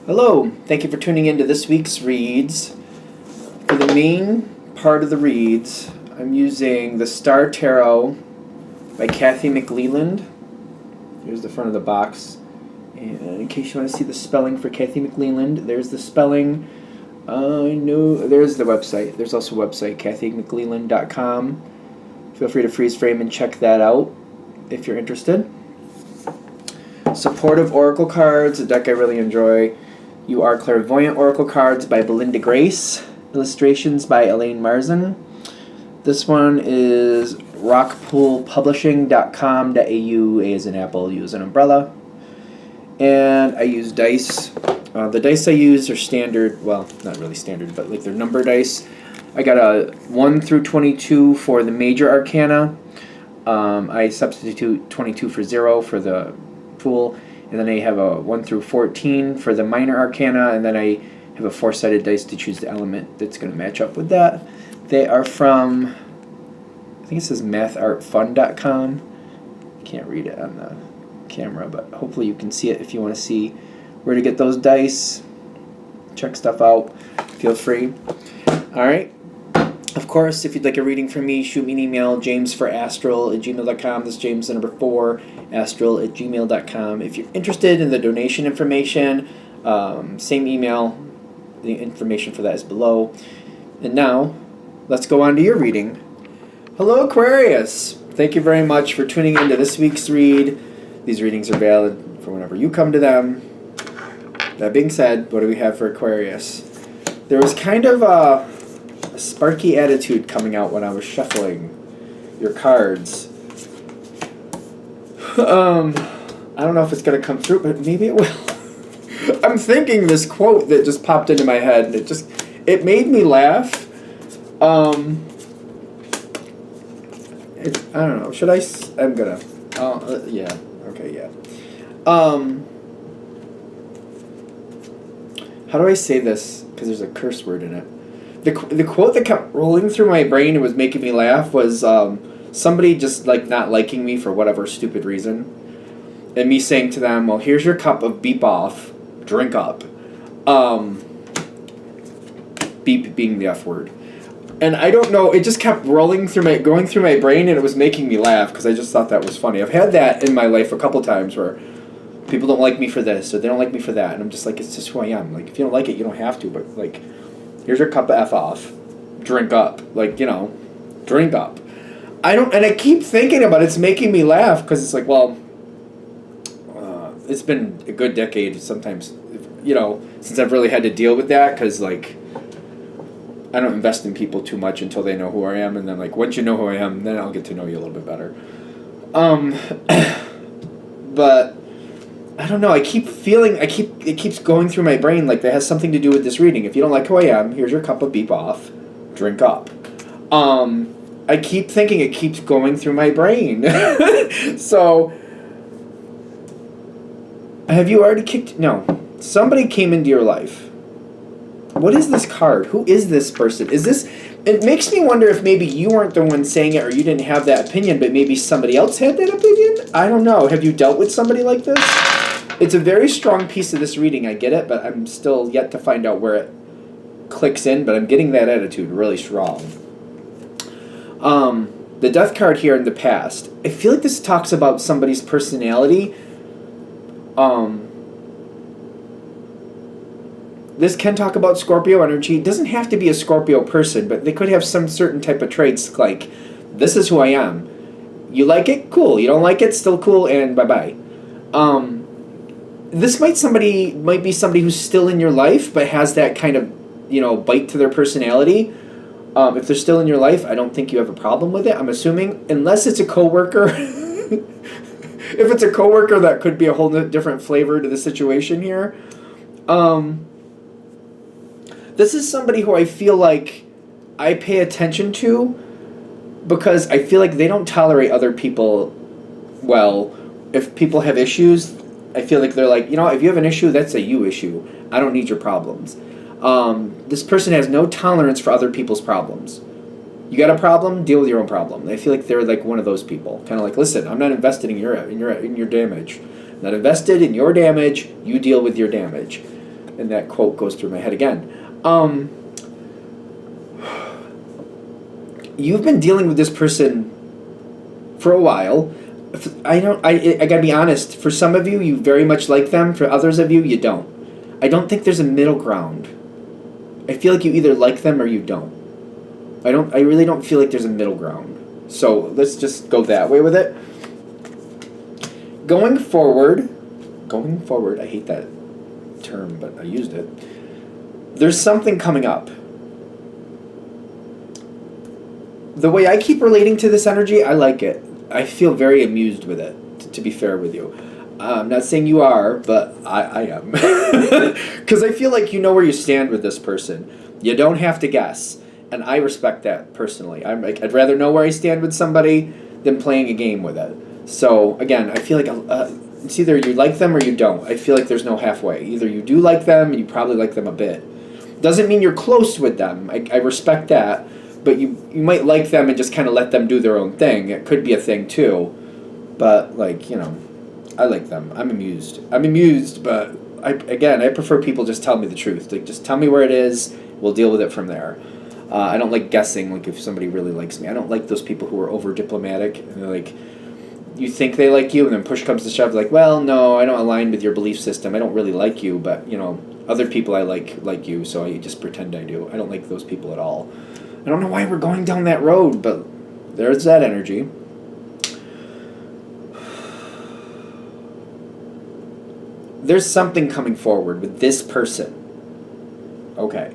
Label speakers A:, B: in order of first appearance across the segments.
A: Hello, thank you for tuning in to this week's reads. For the main part of the reads, I'm using the Star Tarot by Kathy McLeland. Here's the front of the box. And in case you want to see the spelling for Kathy McLeland, there's the spelling. There's the website. There's also a website, kathymcleland.com. Feel free to freeze frame and check that out if you're interested. Supportive Oracle cards, a deck I really enjoy. You Are Clairvoyant Oracle cards by Belinda Grace. Illustrations by Elaine Marzin. This one is rockpoolpublishing.com.au. A as in apple, U as an umbrella. And I use dice. The dice I use are standard, well, not really standard, but like they're number dice. I got a 1 through 22 for the major arcana. I substitute 22 for 0 for the Fool, and then I have a 1 through 14 for the minor arcana, and then I have a 4-sided dice to choose the element that's going to match up with that. They are from, I think it says mathartfun.com. I can't read it on the camera, but hopefully you can see it if you want to see where to get those dice. Check stuff out. Feel free. Alright. Of course, if you'd like a reading from me, shoot me an email, jamesforastral@gmail.com. This is James, the number 4, astral@gmail.com. If you're interested in the donation information, same email. The information for that is below. And now, let's go on to your reading. Hello, Aquarius. Thank you very much for tuning in to this week's read. These readings are valid for whenever you come to them. That being said, what do we have for Aquarius? There was kind of a sparky attitude coming out when I was shuffling your cards. I don't know if it's going to come through, but maybe it will. I'm thinking this quote that just popped into my head, and it made me laugh. I don't know. Should I? I'm gonna. Yeah. Okay. Yeah. How do I say this? Because there's a curse word in it. The quote that kept rolling through my brain and was making me laugh was somebody just like not liking me for whatever stupid reason, and me saying to them, "Well, here's your cup of beep off, drink up." Beep being the F word, and I don't know. It just kept going through my brain, and it was making me laugh because I just thought that was funny. I've had that in my life a couple times where people don't like me for this or they don't like me for that, and I'm just like, it's just who I am. Like, if you don't like it, you don't have to, but like, here's your cup of F off. Drink up. Like, drink up. And I keep thinking about it. It's making me laugh because it's like, well, it's been a good decade sometimes, since I've really had to deal with that because, like, I don't invest in people too much until they know who I am. And then, like, once you know who I am, then I'll get to know you a little bit better. But I don't know. I keep feeling it keeps going through my brain like that has something to do with this reading. If you don't like who I am, here's your cup of beep off. Drink up. I keep thinking it keeps going through my brain. So, have you already kicked? No. Somebody came into your life. What is this card? Who is this person? It makes me wonder if maybe you weren't the one saying it or you didn't have that opinion, but maybe somebody else had that opinion? I don't know. Have you dealt with somebody like this? It's a very strong piece of this reading, I get it, but I'm still yet to find out where it clicks in, but I'm getting that attitude really strong. The Death card here in the past, I feel like this talks about somebody's personality. This can talk about Scorpio energy. It doesn't have to be a Scorpio person, but they could have some certain type of traits like, this is who I am. You like it? Cool. You don't like it? Still cool, and bye-bye. This might be somebody who's still in your life, but has that kind of, bite to their personality. If they're still in your life, I don't think you have a problem with it, I'm assuming, unless it's a coworker. If it's a coworker, that could be a whole different flavor to the situation here. This is somebody who I feel like I pay attention to because I feel like they don't tolerate other people well. If people have issues, I feel like they're like, if you have an issue, that's a you issue. I don't need your problems. This person has no tolerance for other people's problems. You got a problem? Deal with your own problem. I feel like they're like one of those people. Kind of like, listen, I'm not invested in your damage. I'm not invested in your damage. You deal with your damage. And that quote goes through my head again. You've been dealing with this person for a while. I gotta be honest. For some of you, you very much like them. For others of you, you don't. I don't think there's a middle ground. I feel like you either like them or you don't. I really don't feel like there's a middle ground. So let's just go that way with it. Going forward, I hate that term, but I used it. There's something coming up. The way I keep relating to this energy, I like it. I feel very amused with it, to be fair with you. I'm not saying you are, but I am. Because I feel like you know where you stand with this person. You don't have to guess. And I respect that personally. I'd rather know where I stand with somebody than playing a game with it. So, again, I feel like it's either you like them or you don't. I feel like there's no halfway. Either you do like them and you probably like them a bit. Doesn't mean you're close with them. I respect that. But you might like them and just kind of let them do their own thing. It could be a thing too. But, I like them. I'm amused, but I prefer people just tell me the truth. Like, just tell me where it is. We'll deal with it from there. I don't like guessing, like, if somebody really likes me. I don't like those people who are over-diplomatic. And they're like, you think they like you, and then push comes to shove, like, well, no, I don't align with your belief system. I don't really like you, but, other people I like you, so I just pretend I do. I don't like those people at all. I don't know why we're going down that road, but there's that energy. There's something coming forward with this person. Okay.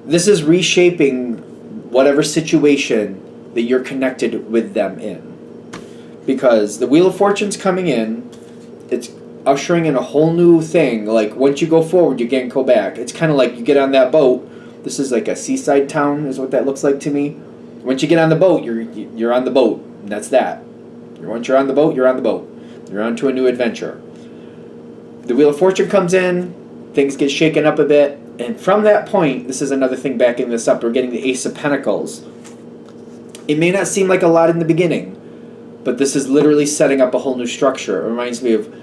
A: This is reshaping whatever situation that you're connected with them in. Because the Wheel of Fortune's coming in, it's ushering in a whole new thing. Like, once you go forward, you can't go back. It's kind of like you get on that boat. This is like a seaside town, is what that looks like to me. Once you get on the boat, you're on the boat, and that's that. Once you're on the boat, you're on the boat. You're on to a new adventure. The Wheel of Fortune comes in, things get shaken up a bit, and from that point, this is another thing backing this up, we're getting the Ace of Pentacles. It may not seem like a lot in the beginning, but this is literally setting up a whole new structure. It reminds me of,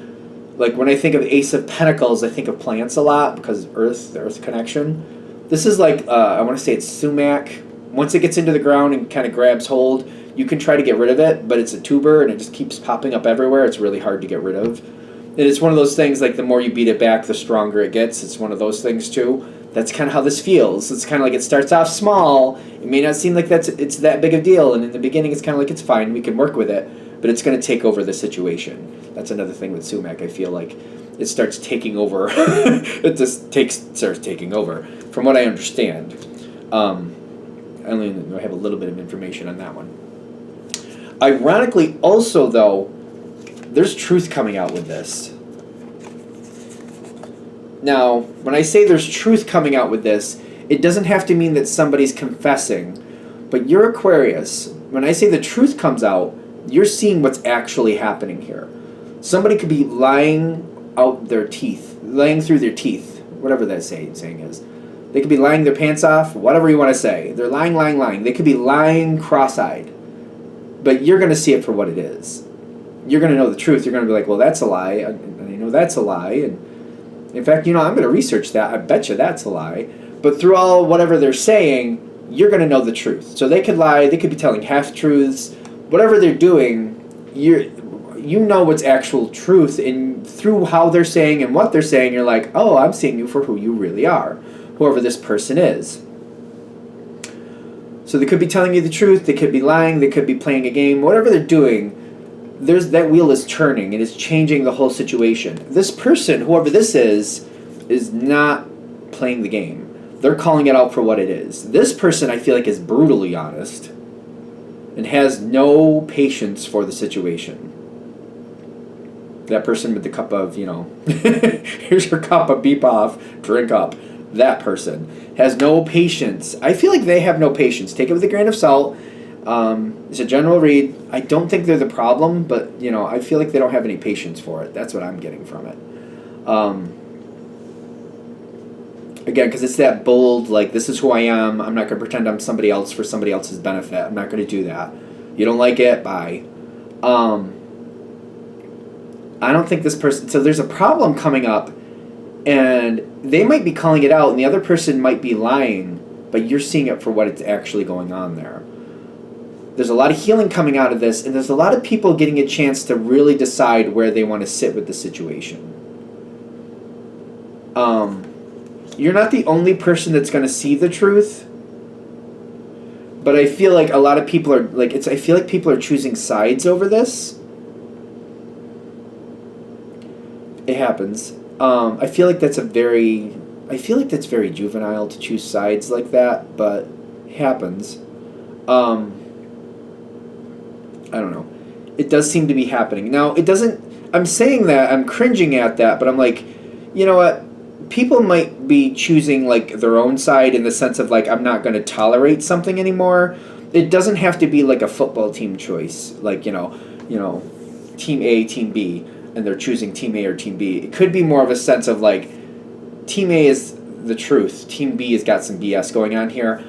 A: like, when I think of Ace of Pentacles, I think of plants a lot, because the Earth connection. This is like, I want to say it's sumac. Once it gets into the ground and kind of grabs hold, you can try to get rid of it, but it's a tuber and it just keeps popping up everywhere. It's really hard to get rid of. And it's one of those things, like, the more you beat it back, the stronger it gets. It's one of those things, too. That's kind of how this feels. It's kind of like it starts off small. It may not seem like it's that big of a deal, and in the beginning it's kind of like it's fine, we can work with it, but it's going to take over the situation. That's another thing with sumac. I feel like it starts taking over. It just starts taking over, from what I understand. I have a little bit of information on that one. Ironically, also, though, there's truth coming out with this. Now, when I say there's truth coming out with this, it doesn't have to mean that somebody's confessing. But you're Aquarius. When I say the truth comes out, you're seeing what's actually happening here. Somebody could be lying out their teeth, lying through their teeth, whatever that saying is. They could be lying their pants off, whatever you want to say. They're lying. They could be lying cross-eyed. But you're going to see it for what it is. You're going to know the truth. You're going to be like, well, that's a lie, and I know that's a lie, and in fact, I'm going to research that. I bet you that's a lie. But through all whatever they're saying, you're going to know the truth. So they could lie. They could be telling half-truths. Whatever they're doing, you know what's actual truth. And through how they're saying and what they're saying, you're like, oh, I'm seeing you for who you really are, whoever this person is. So they could be telling you the truth. They could be lying. They could be playing a game. Whatever they're doing, that wheel is turning. It is changing the whole situation. This person, whoever this is not playing the game. They're calling it out for what it is. This person, I feel like, is brutally honest and has no patience for the situation. That person with the cup of, here's your cup of beep off, drink up. That person has no patience. I feel like they have no patience. Take it with a grain of salt. It's a general read. I don't think they're the problem, but, I feel like they don't have any patience for it. That's what I'm getting from it. Again, because it's that bold, like, this is who I am. I'm not going to pretend I'm somebody else for somebody else's benefit. I'm not going to do that. You don't like it? Bye. I don't think this person... So there's a problem coming up And they might be calling it out, and the other person might be lying, but you're seeing it for what it's actually going on there. There's a lot of healing coming out of this, and there's a lot of people getting a chance to really decide where they want to sit with the situation. You're not the only person that's going to see the truth, but I feel like a lot of people are like I feel like people are choosing sides over this. It happens. I feel like that's very juvenile to choose sides like that, but it happens. I don't know. It does seem to be happening. Now, it doesn't... I'm saying that, I'm cringing at that, but I'm like, you know what? People might be choosing, like, their own side in the sense of, like, I'm not going to tolerate something anymore. It doesn't have to be, like, a football team choice. Like, you know, Team A, Team B, and they're choosing Team A or Team B. It could be more of a sense of, like, Team A is the truth. Team B has got some BS going on here.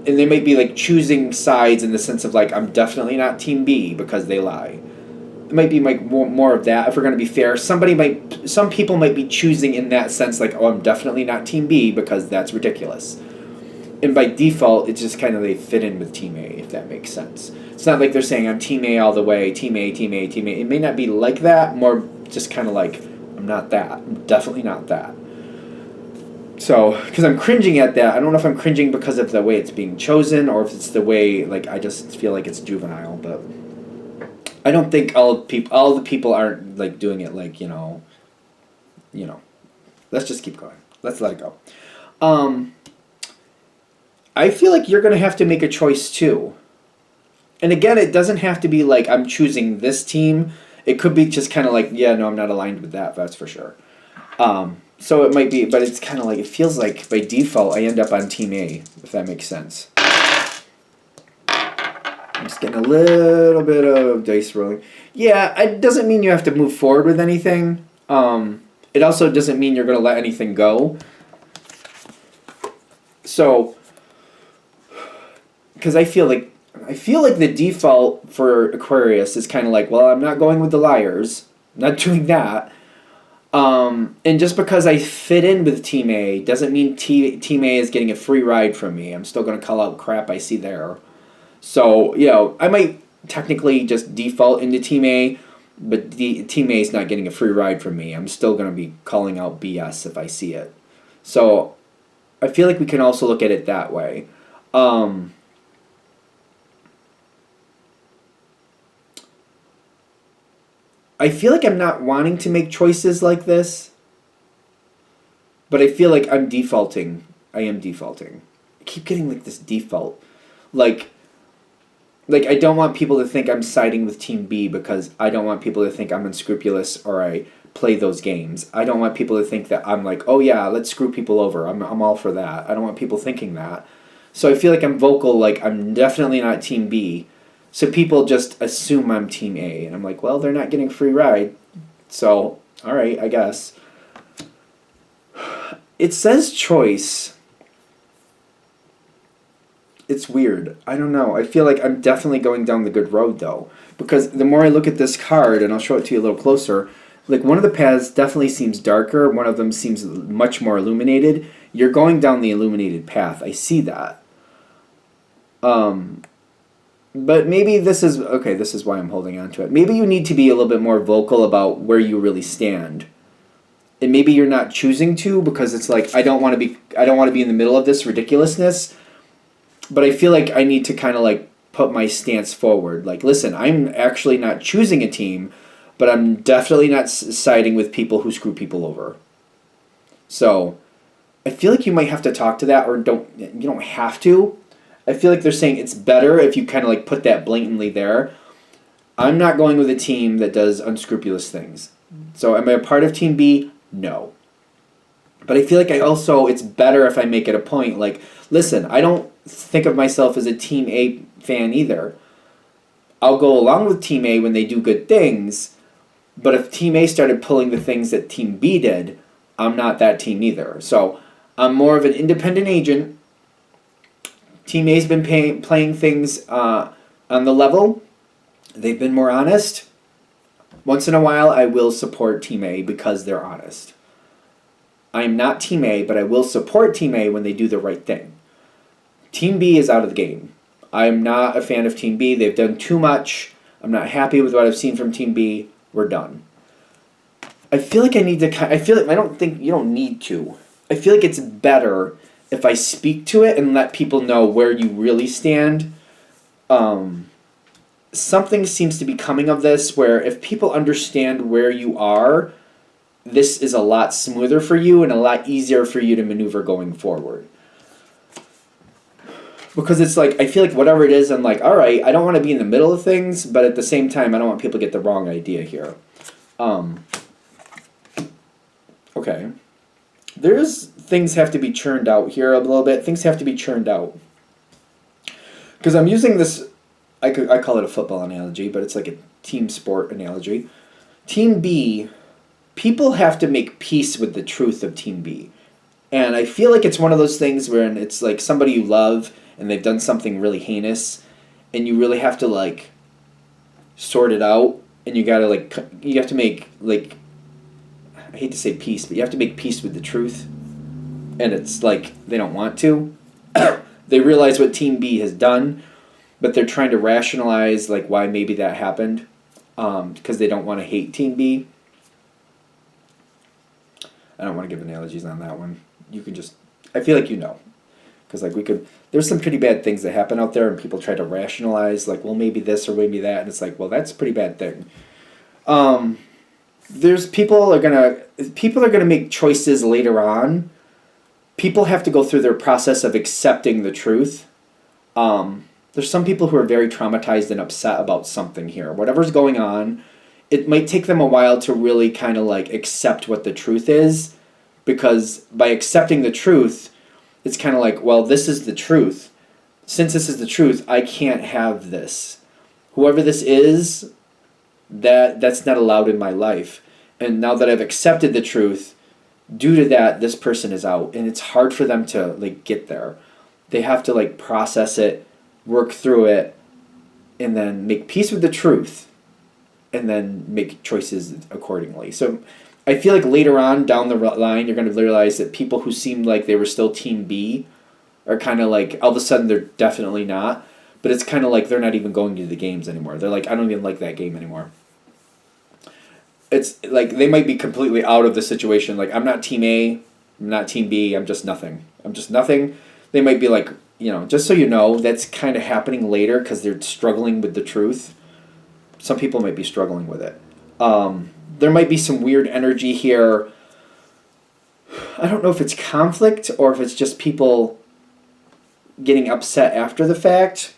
A: And they might be, like, choosing sides in the sense of, like, I'm definitely not Team B because they lie. It might be, like, more of that, if we're going to be fair. Some people might be choosing in that sense, like, oh, I'm definitely not Team B because that's ridiculous. And by default, it's just kind of they fit in with Team A, if that makes sense. It's not like they're saying I'm Team A all the way, Team A, Team A, Team A. It may not be like that, more just kind of like, I'm not that. I'm definitely not that. So, because I'm cringing at that, I don't know if I'm cringing because of the way it's being chosen or if it's the way, like, I just feel like it's juvenile, but I don't think all the people aren't, like, doing it like, you know, let's just keep going. Let's let it go. I feel like you're going to have to make a choice too. And again, it doesn't have to be like I'm choosing this team. It could be just kind of like, yeah, no, I'm not aligned with that, that's for sure. So it might be, but it's kind of like, it feels like by default I end up on Team A, if that makes sense. I'm just getting a little bit of dice rolling. Yeah, it doesn't mean you have to move forward with anything. It also doesn't mean you're going to let anything go. So, because I feel like the default for Aquarius is kind of like, well, I'm not going with the liars. I'm not doing that. And just because I fit in with Team A doesn't mean Team A is getting a free ride from me. I'm still going to call out crap I see there. So, you know, I might technically just default into Team A, but Team A is not getting a free ride from me. I'm still going to be calling out BS if I see it. So, I feel like we can also look at it that way. I feel like I'm not wanting to make choices like this, but I feel like I'm defaulting. I am defaulting. I keep getting like this default. Like I don't want people to think I'm siding with Team B because I don't want people to think I'm unscrupulous or I play those games. I don't want people to think that I'm like, oh yeah, let's screw people over. I'm all for that. I don't want people thinking that. So I feel like I'm vocal, like I'm definitely not Team B. So people just assume I'm Team A. And I'm like, well, they're not getting a free ride. So, all right, I guess. It says choice. It's weird. I don't know. I feel like I'm definitely going down the good road, though. Because the more I look at this card, and I'll show it to you a little closer, like one of the paths definitely seems darker. One of them seems much more illuminated. You're going down the illuminated path. I see that. But maybe this is... Okay, this is why I'm holding on to it. Maybe you need to be a little bit more vocal about where you really stand. And maybe you're not choosing to because it's like, I don't want to be in the middle of this ridiculousness. But I feel like I need to kind of like put my stance forward. Like, listen, I'm actually not choosing a team, but I'm definitely not siding with people who screw people over. So, I feel like you might have to talk to that, or you don't have to. I feel like they're saying it's better if you kind of like put that blatantly there. I'm not going with a team that does unscrupulous things. So, am I a part of Team B? No. But I feel like it's better if I make it a point, like, listen, I don't think of myself as a Team A fan either. I'll go along with Team A when they do good things, but if Team A started pulling the things that Team B did, I'm not that team either. So I'm more of an independent agent. Team A's been playing things on the level. They've been more honest. Once in a while, I will support Team A because they're honest. I am not Team A, but I will support Team A when they do the right thing. Team B is out of the game. I'm not a fan of Team B. They've done too much. I'm not happy with what I've seen from Team B. We're done. I feel like I need to... I feel like... I don't think... You don't need to. I feel like it's better if I speak to it and let people know where you really stand. Something seems to be coming of this where if people understand where you are, this is a lot smoother for you and a lot easier for you to maneuver going forward. Because it's like, I feel like whatever it is, I'm like, all right, I don't want to be in the middle of things, but at the same time, I don't want people to get the wrong idea here. Okay. There's things have to be churned out here a little bit. Things have to be churned out. Because I'm using this, I call it a football analogy, but it's like a team sport analogy. Team B, people have to make peace with the truth of Team B. And I feel like it's one of those things where it's like somebody you love and they've done something really heinous and you really have to like sort it out and you gotta like, you have to make like, I hate to say peace, but you have to make peace with the truth. And it's like they don't want to. They realize what Team B has done, but they're trying to rationalize like why maybe that happened because they don't want to hate Team B. I don't want to give analogies on that one. You can just, I feel like you know. Because like there's some pretty bad things that happen out there and people try to rationalize like, well, maybe this or maybe that. And it's like, well, that's a pretty bad thing. People are gonna make choices later on. People have to go through their process of accepting the truth. There's some people who are very traumatized and upset about something here. Whatever's going on, it might take them a while to really kind of like accept what the truth is. Because by accepting the truth, it's kind of like, well, this is the truth. Since this is the truth, I can't have this. Whoever this is, that's not allowed in my life. And now that I've accepted the truth, due to that, this person is out. And it's hard for them to like get there. They have to like process it, work through it, and then make peace with the truth. And then make choices accordingly. So I feel like later on down the line, you're going to realize that people who seemed like they were still Team B are kind of like, all of a sudden they're definitely not. But it's kind of like they're not even going to the games anymore. They're like, I don't even like that game anymore. It's like they might be completely out of the situation. Like, I'm not Team A, I'm not Team B, I'm just nothing. I'm just nothing. They might be like, just so you know, that's kind of happening later because they're struggling with the truth. Some people might be struggling with it. There might be some weird energy here. I don't know if it's conflict or if it's just people getting upset after the fact.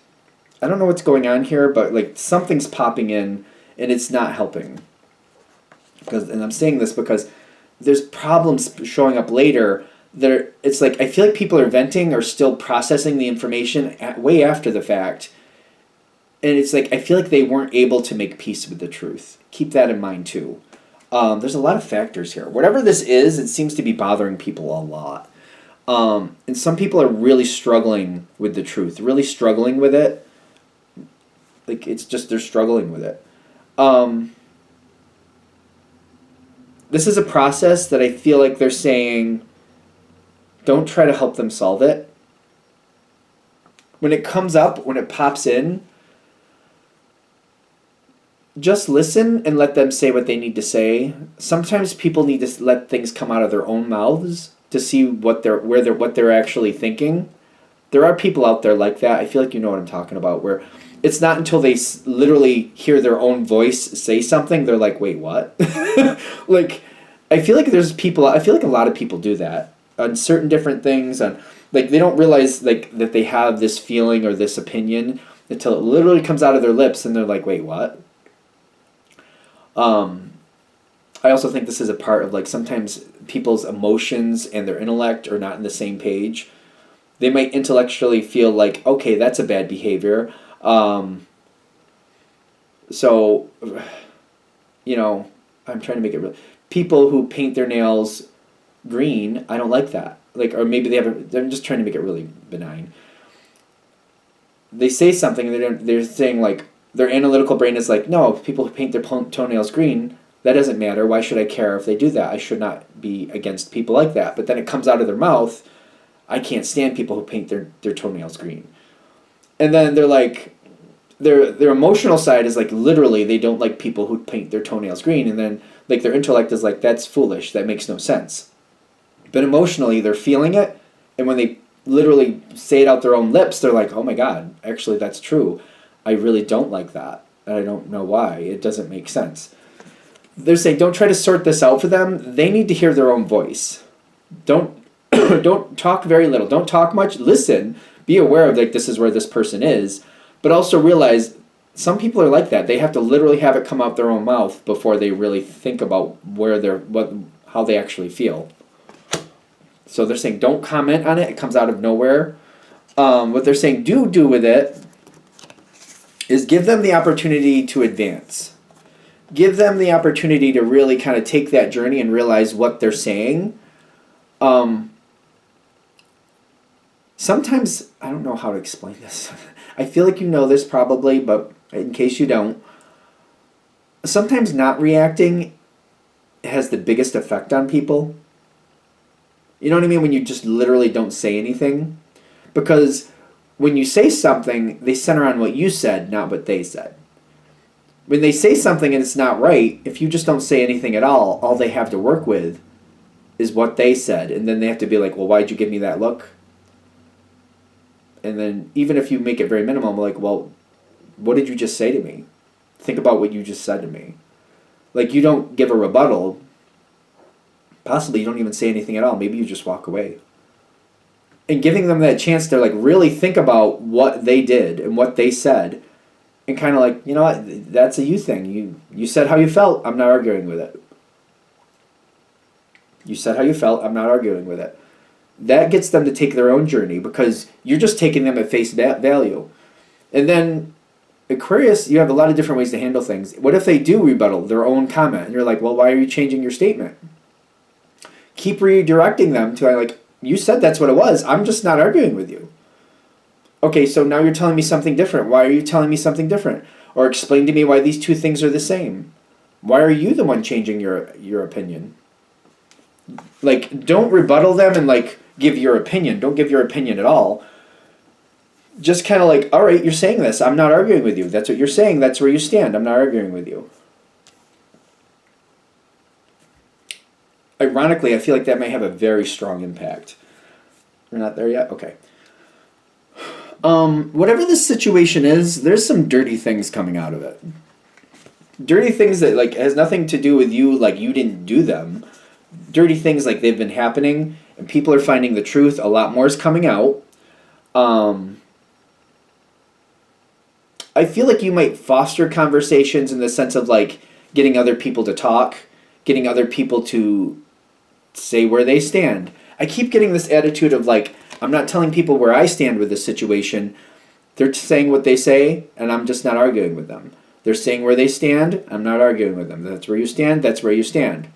A: I don't know what's going on here, but like something's popping in and it's not helping. And I'm saying this because there's problems showing up later. It's like I feel like people are venting or still processing the information way after the fact. And it's like I feel like they weren't able to make peace with the truth. Keep that in mind too. There's a lot of factors here. Whatever this is, it seems to be bothering people a lot. And some people are really struggling with the truth, really struggling with it. Like, it's just they're struggling with it. This is a process that I feel like they're saying, don't try to help them solve it. When it comes up, when it pops in, just listen and let them say what they need to say. Sometimes people need to let things come out of their own mouths to see what they're actually thinking. There are people out there like that. I feel like you know what I'm talking about, where it's not until they literally hear their own voice say something, they're like, wait, what? Like, I feel like a lot of people do that on certain different things. On, like, they don't realize like that they have this feeling or this opinion until it literally comes out of their lips and they're like, wait, what? I also think this is a part of like sometimes people's emotions and their intellect are not in the same page. They might intellectually feel like, okay, that's a bad behavior. So, I'm trying to make it real. People who paint their nails green, I don't like that. Like, or maybe they're just trying to make it really benign. They say something and they're saying like, their analytical brain is like, no, people who paint their toenails green, That doesn't matter. Why should I care if they do that? I should not be against people like that. But then it comes out of their mouth, I can't stand people who paint their toenails green. And then they're like, their emotional side is like literally they don't like people who paint their toenails green. And then like their intellect is like, that's foolish. That makes no sense. But emotionally, they're feeling it. And when they literally say it out their own lips, they're like, oh my God, actually that's true. I really don't like that. And I don't know why. It doesn't make sense. They're saying don't try to sort this out for them. They need to hear their own voice. Don't don't talk very little. Don't talk much. Listen. Be aware of like this is where this person is, but also realize some people are like that. They have to literally have it come out their own mouth before they really think about how they actually feel. So they're saying don't comment on it. It comes out of nowhere. What they're saying do with it is give them the opportunity to advance. Give them the opportunity to really kind of take that journey and realize what they're saying. Sometimes, I don't know how to explain this. I feel like you know this probably, but in case you don't, sometimes not reacting has the biggest effect on people. You know what I mean? When you just literally don't say anything. Because when you say something, they center on what you said, not what they said. When they say something and it's not right, if you just don't say anything at all they have to work with is what they said. And then they have to be like, well, why'd you give me that look? And then even if you make it very minimal, I'm like, well, what did you just say to me? Think about what you just said to me. Like, you don't give a rebuttal. Possibly you don't even say anything at all. Maybe you just walk away. And giving them that chance to like really think about what they did and what they said. And kind of like, you know what, that's a you thing. You said how you felt. I'm not arguing with it. You said how you felt. I'm not arguing with it. That gets them to take their own journey because you're just taking them at face value. And then Aquarius, you have a lot of different ways to handle things. What if they do rebuttal their own comment? And you're like, well, why are you changing your statement? Keep redirecting them to like, you said that's what it was. I'm just not arguing with you. Okay, so now you're telling me something different. Why are you telling me something different? Or explain to me why these two things are the same. Why are you the one changing your opinion? Like, don't rebuttal them and like give your opinion. Don't give your opinion at all. Just kind of like, all right, you're saying this. I'm not arguing with you. That's what you're saying. That's where you stand. I'm not arguing with you. Ironically, I feel like that may have a very strong impact. We're not there yet? Okay. Whatever this situation is, there's some dirty things coming out of it. Dirty things that like has nothing to do with you, like you didn't do them. Dirty things like they've been happening and people are finding the truth. A lot more is coming out. I feel like you might foster conversations in the sense of like getting other people to talk, getting other people to say where they stand. I keep getting this attitude of like, I'm not telling people where I stand with this situation. They're saying what they say, and I'm just not arguing with them. They're saying where they stand, I'm not arguing with them. That's where you stand, that's where you stand.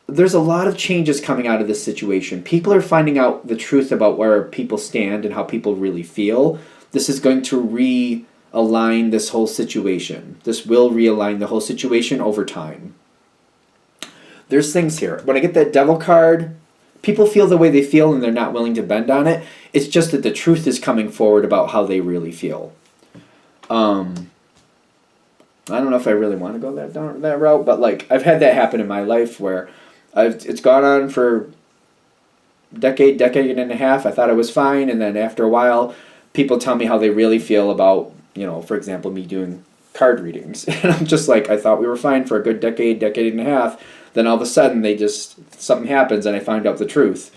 A: There's a lot of changes coming out of this situation. People are finding out the truth about where people stand and how people really feel. This is going to realign this whole situation. This will realign the whole situation over time. There's things here. When I get that devil card, people feel the way they feel and they're not willing to bend on it. It's just that the truth is coming forward about how they really feel. I don't know if I really want to go that route, but like I've had that happen in my life where it's gone on for decade and a half. I thought it was fine, and then after a while, people tell me how they really feel about, you know, for example, me doing card readings. And I'm just like, I thought we were fine for a good decade and a half. Then all of a sudden, something happens, and I find out the truth.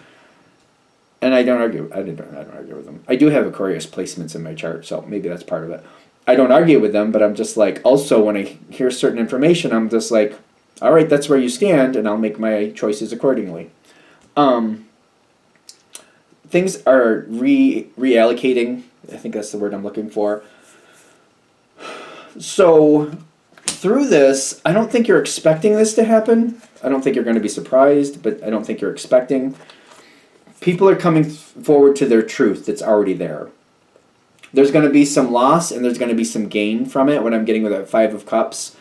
A: And I don't argue. I don't argue with them. I do have Aquarius placements in my chart, so maybe that's part of it. I don't argue with them, but I'm just like, also when I hear certain information, I'm just like, all right, that's where you stand, and I'll make my choices accordingly. Things are reallocating. I think that's the word I'm looking for. So through this, I don't think you're expecting this to happen. I don't think you're going to be surprised, but I don't think you're expecting. People are coming forward to their truth that's already there. There's going to be some loss and there's going to be some gain from it, what I'm getting with that 5 of Cups.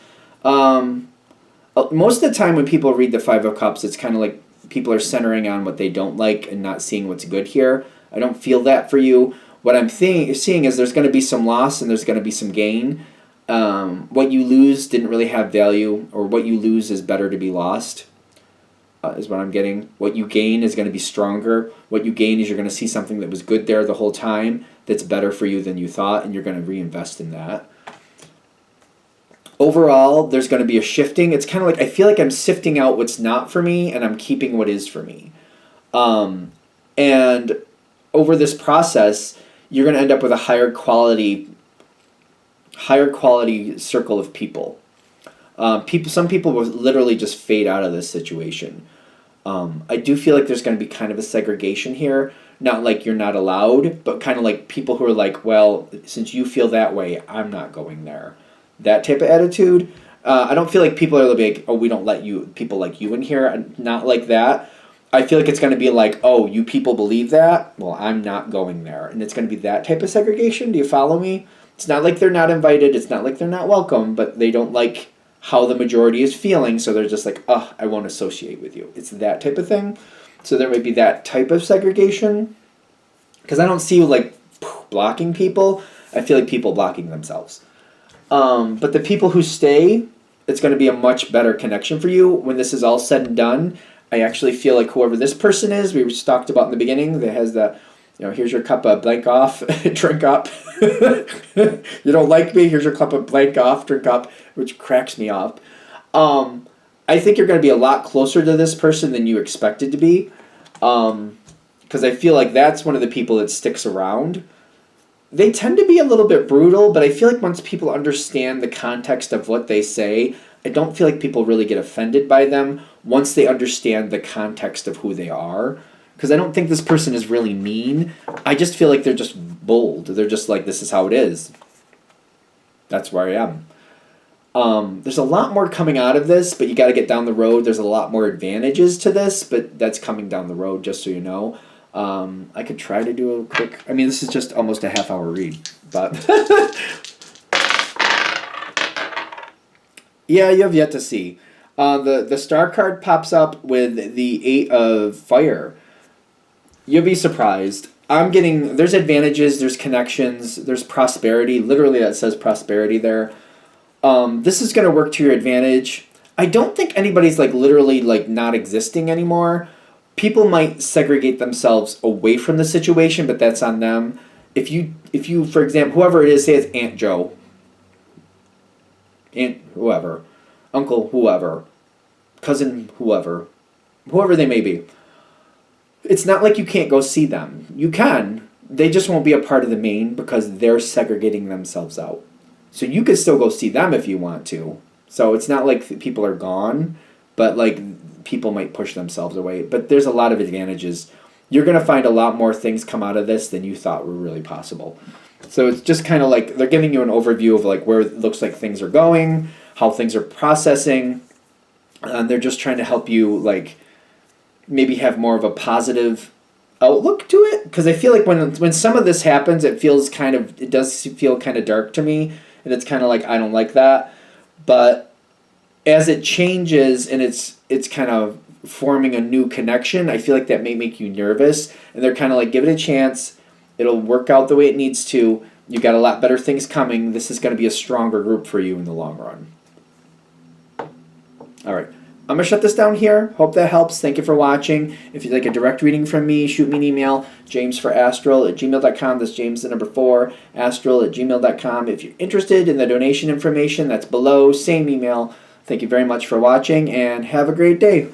A: Most of the time when people read the Five of Cups, it's kind of like people are centering on what they don't like and not seeing what's good here. I don't feel that for you. What I'm seeing is there's going to be some loss and there's going to be some gain. What you lose didn't really have value, or what you lose is better to be lost, is what I'm getting. What you gain is going to be stronger. What you gain is you're going to see something that was good there the whole time that's better for you than you thought, and you're going to reinvest in that. Overall, there's going to be a shifting. It's kind of like I feel like I'm sifting out what's not for me and I'm keeping what is for me. And over this process, you're going to end up with a higher quality circle of people. Some people will literally just fade out of this situation. I do feel like there's going to be kind of a segregation here. Not like you're not allowed, but kind of like people who are like, well, since you feel that way, I'm not going there. That type of attitude. I don't feel like people are like, oh, we don't let people like you in here. Not like that. I feel like it's going to be like, oh, you people believe that? Well, I'm not going there. And it's going to be that type of segregation. Do you follow me? It's not like they're not invited. It's not like they're not welcome, but they don't like how the majority is feeling. So they're just like, oh, I won't associate with you. It's that type of thing. So there might be that type of segregation. Because I don't see like blocking people. I feel like people blocking themselves. But the people who stay, it's going to be a much better connection for you when this is all said and done. I actually feel like whoever this person is, we just talked about in the beginning, that has the, here's your cup of blank off, drink up. You don't like me, here's your cup of blank off, drink up, which cracks me up. I think you're going to be a lot closer to this person than you expected to be. Because I feel like that's one of the people that sticks around. They tend to be a little bit brutal, but I feel like once people understand the context of what they say, I don't feel like people really get offended by them once they understand the context of who they are. Because I don't think this person is really mean. I just feel like they're just bold. They're just like, this is how it is. That's where I am. There's a lot more coming out of this, but you got to get down the road. There's a lot more advantages to this, but that's coming down the road, just so you know. I could try to do a quick... I mean, this is just almost a half-hour read, but... Yeah, you have yet to see. The star card pops up with the 8 of fire. You'll be surprised. I'm getting... There's advantages, there's connections, there's prosperity. Literally, that says prosperity there. This is going to work to your advantage. I don't think anybody's, like, literally, like, not existing anymore. People might segregate themselves away from the situation, but that's on them. If you, for example, whoever it is, say it's Aunt Joe, Aunt whoever, Uncle whoever, Cousin whoever they may be. It's not like you can't go see them. You can. They just won't be a part of the main because they're segregating themselves out. So you could still go see them if you want to. So it's not like people are gone, but like people might push themselves away. But there's a lot of advantages. You're going to find a lot more things come out of this than you thought were really possible. So it's just kind of like they're giving you an overview of like where it looks like things are going, how things are processing. And they're just trying to help you like maybe have more of a positive outlook to it. Because I feel like when some of this happens, it does feel kind of dark to me. And it's kind of like, I don't like that. But as it changes and it's kind of forming a new connection, I feel like that may make you nervous. And they're kind of like, give it a chance. It'll work out the way it needs to. You got a lot better things coming. This is going to be a stronger group for you in the long run. All right. I'm going to shut this down here. Hope that helps. Thank you for watching. If you'd like a direct reading from me, shoot me an email, jamesforastral@gmail.com. That's James the number 4, astral@gmail.com. If you're interested in the donation information, that's below. Same email. Thank you very much for watching, and have a great day.